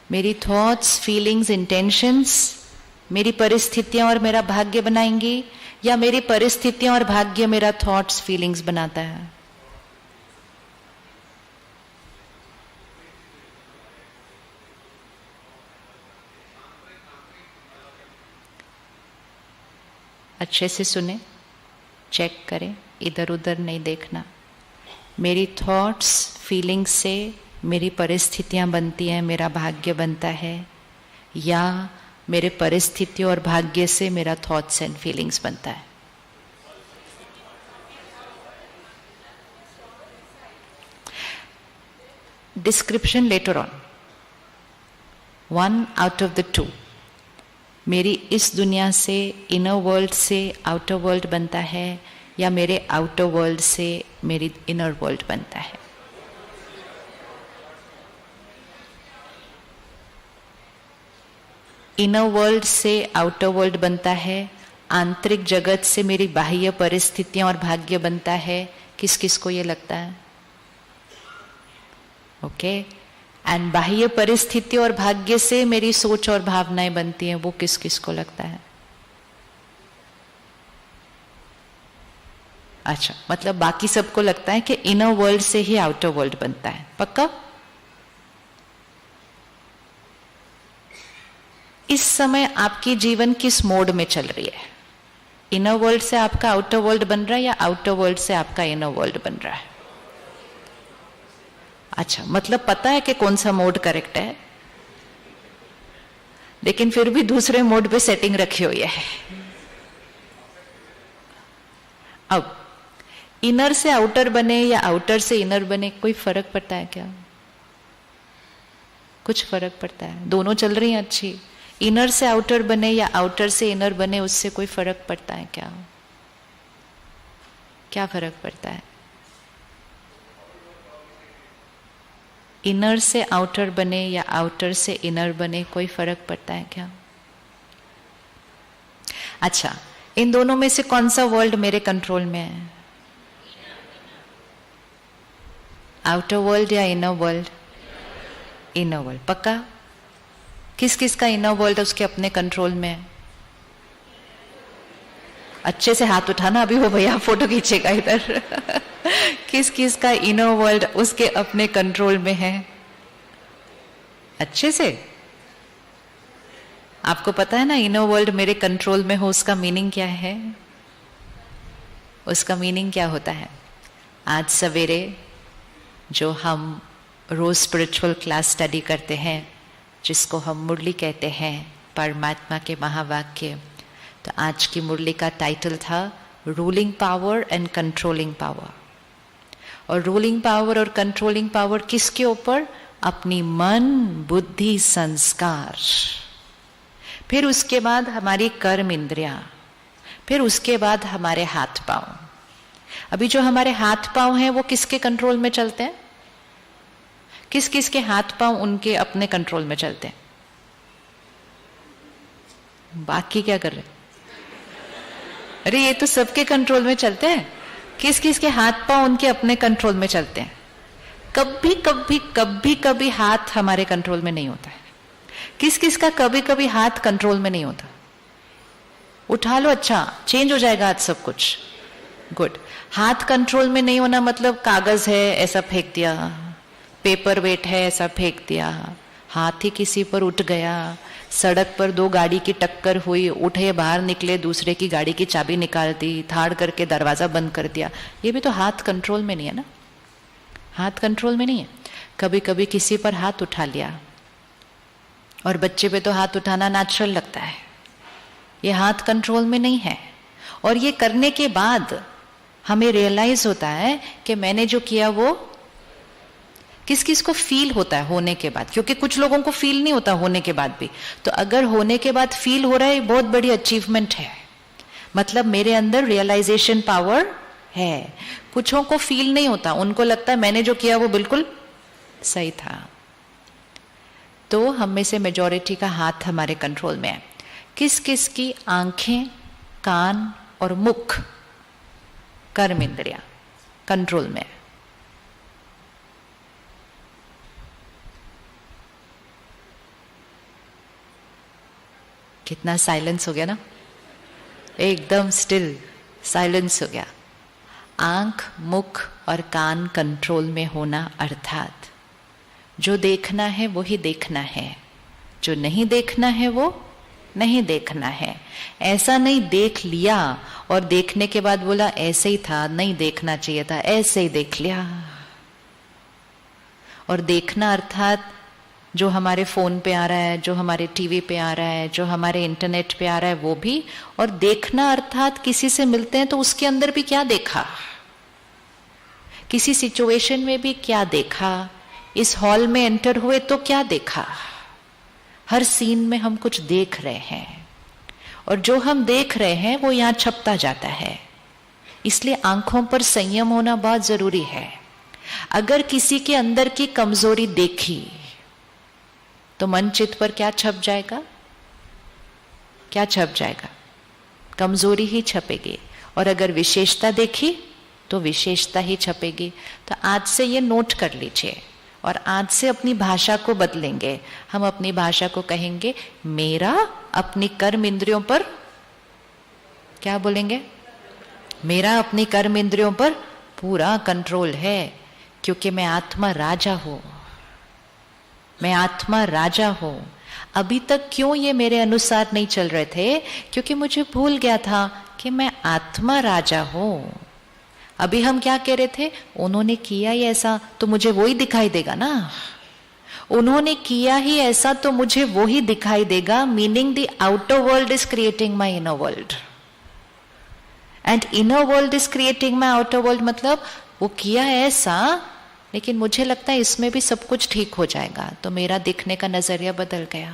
मेरी thoughts, feelings, intentions मेरी परिस्थितियां और मेरा भाग्य बनाएंगी, या मेरी परिस्थितियां और भाग्य मेरा थॉट्स, फीलिंग्स बनाता है? अच्छे से सुने, चेक करें, इधर उधर नहीं देखना। मेरी थॉट्स, फीलिंग्स से मेरी परिस्थितियां बनती हैं, मेरा भाग्य बनता है, या मेरे परिस्थिति और भाग्य से मेरा थॉट्स एंड फीलिंग्स बनता है? Description later on. One out of the two. मेरी इस दुनिया से, इनर वर्ल्ड से आउटर वर्ल्ड बनता है, या मेरे आउटर वर्ल्ड से मेरी इनर वर्ल्ड बनता है? इनर वर्ल्ड से आउटर वर्ल्ड बनता है, आंतरिक जगत से मेरी बाह्य परिस्थितियां और भाग्य बनता है। किस किस को ये लगता है? ओके। एंड बाह्य परिस्थिति और भाग्य से मेरी सोच और भावनाएं बनती हैं, वो किस किस को लगता है? अच्छा, मतलब बाकी सबको लगता है कि इनर वर्ल्ड से ही आउटर वर्ल्ड बनता है। पक्का? इस समय आपकी जीवन किस मोड में चल रही है? इनर वर्ल्ड से आपका आउटर वर्ल्ड बन रहा है, या आउटर वर्ल्ड से आपका इनर वर्ल्ड बन रहा है? अच्छा, मतलब पता है कि कौन सा मोड करेक्ट है, लेकिन फिर भी दूसरे मोड पे सेटिंग रखी हुई है। अब इनर से आउटर बने या आउटर से इनर बने, कोई फर्क पड़ता है क्या? कुछ फर्क पड़ता है? दोनों चल रही हैं अच्छी। इनर से आउटर बने या आउटर से इनर बने, उससे कोई फर्क पड़ता है क्या? क्या फर्क पड़ता है? इनर से आउटर बने या आउटर से इनर बने, कोई फर्क पड़ता है क्या? अच्छा, इन दोनों में से कौन सा वर्ल्ड मेरे कंट्रोल में है? आउटर वर्ल्ड या इनर वर्ल्ड? Inner world. पक्का? किस किस का इनर वर्ल्ड उसके अपने कंट्रोल में है? अच्छे से हाथ उठाना, अभी वो भैया फोटो खींचेगा इधर। किस किस का इनर वर्ल्ड उसके अपने कंट्रोल में है? अच्छे से आपको पता है ना, इनर वर्ल्ड मेरे कंट्रोल में हो, उसका मीनिंग क्या है? उसका मीनिंग क्या होता है? आज सवेरे जो हम रोज स्पिरिचुअल क्लास स्टडी करते हैं, जिसको हम मुरली कहते हैं, परमात्मा के महावाक्य, तो आज की मुरली का टाइटल था ruling power and controlling power. और रूलिंग पावर और कंट्रोलिंग पावर किसके ऊपर? अपनी मन, बुद्धि, संस्कार, फिर उसके बाद हमारी कर्म इंद्रियां, फिर उसके बाद हमारे हाथ पांव। अभी जो हमारे हाथ पांव हैं वो किसके कंट्रोल में चलते हैं? किस किस के हाथ पांव उनके अपने कंट्रोल में चलते हैं? बाकी क्या कर रहे? अरे ये तो सबके कंट्रोल में चलते हैं। किस किस के हाथ पांव उनके अपने कंट्रोल में चलते हैं। कभी कभी कभी कभी हाथ हमारे कंट्रोल में नहीं होता है। किस किस का कभी कभी हाथ कंट्रोल में नहीं होता? उठा लो, अच्छा चेंज हो जाएगा आज सब कुछ। गुड। हाथ कंट्रोल में नहीं होना मतलब कागज है ऐसा फेंक दिया, पेपर वेट है ऐसा फेंक दिया, हाथ ही किसी पर उठ गया, सड़क पर दो गाड़ी की टक्कर हुई, उठे बाहर निकले, दूसरे की गाड़ी की चाबी निकाल दी, थाड़ करके दरवाजा बंद कर दिया, ये भी तो हाथ कंट्रोल में नहीं है ना। हाथ कंट्रोल में नहीं है। कभी कभी किसी पर हाथ उठा लिया, और बच्चे पे तो हाथ उठाना नेचुरल लगता है, ये हाथ कंट्रोल में नहीं है। और ये करने के बाद हमें रियलाइज होता है कि मैंने जो किया वो किस किस को फील होता है होने के बाद, क्योंकि कुछ लोगों को फील नहीं होता होने के बाद भी। तो अगर होने के बाद फील हो रहा है, बहुत बड़ी अचीवमेंट है, मतलब मेरे अंदर रियलाइजेशन पावर है। कुछों को फील नहीं होता, उनको लगता है मैंने जो किया वो बिल्कुल सही था। तो हम में से मेजॉरिटी का हाथ हमारे कंट्रोल में है। किस किस की आंखें, कान और मुख, कर्म इंद्रियां कंट्रोल में है? कितना साइलेंस हो गया ना, एकदम स्टिल साइलेंस हो गया। आंख, मुख और कान कंट्रोल में होना, अर्थात जो देखना है वो ही देखना है, जो नहीं देखना है वो नहीं देखना है। ऐसा नहीं देख लिया और देखने के बाद बोला ऐसे ही था, नहीं देखना चाहिए था, ऐसे ही देख लिया। और देखना अर्थात जो हमारे फोन पे आ रहा है, जो हमारे टीवी पे आ रहा है, जो हमारे इंटरनेट पे आ रहा है वो भी। और देखना अर्थात किसी से मिलते हैं तो उसके अंदर भी क्या देखा, किसी सिचुएशन में भी क्या देखा, इस हॉल में एंटर हुए तो क्या देखा। हर सीन में हम कुछ देख रहे हैं और जो हम देख रहे हैं वो यहां छपता जाता है। इसलिए आंखों पर संयम होना बहुत जरूरी है। अगर किसी के अंदर की कमजोरी देखी तो मन चित्त पर क्या छप जाएगा, क्या छप जाएगा, कमजोरी ही छपेगी। और अगर विशेषता देखी तो विशेषता ही छपेगी। तो आज से ये नोट कर लीजिए और आज से अपनी भाषा को बदलेंगे। हम अपनी भाषा को कहेंगे, मेरा अपनी कर्म इंद्रियों पर, क्या बोलेंगे, मेरा अपनी कर्म इंद्रियों पर पूरा कंट्रोल है, क्योंकि मैं आत्मा राजा हूं, मैं आत्मा राजा हूं। अभी तक क्यों ये मेरे अनुसार नहीं चल रहे थे, क्योंकि मुझे भूल गया था कि मैं आत्मा राजा हूं। अभी हम क्या कह रहे थे, उन्होंने किया ही ऐसा तो मुझे वो ही दिखाई देगा ना, उन्होंने किया ही ऐसा तो मुझे वो ही दिखाई देगा। Meaning the outer world is creating my inner world and inner world is creating my outer world. मतलब वो किया ऐसा, लेकिन मुझे लगता है इसमें भी सब कुछ ठीक हो जाएगा, तो मेरा देखने का नजरिया बदल गया।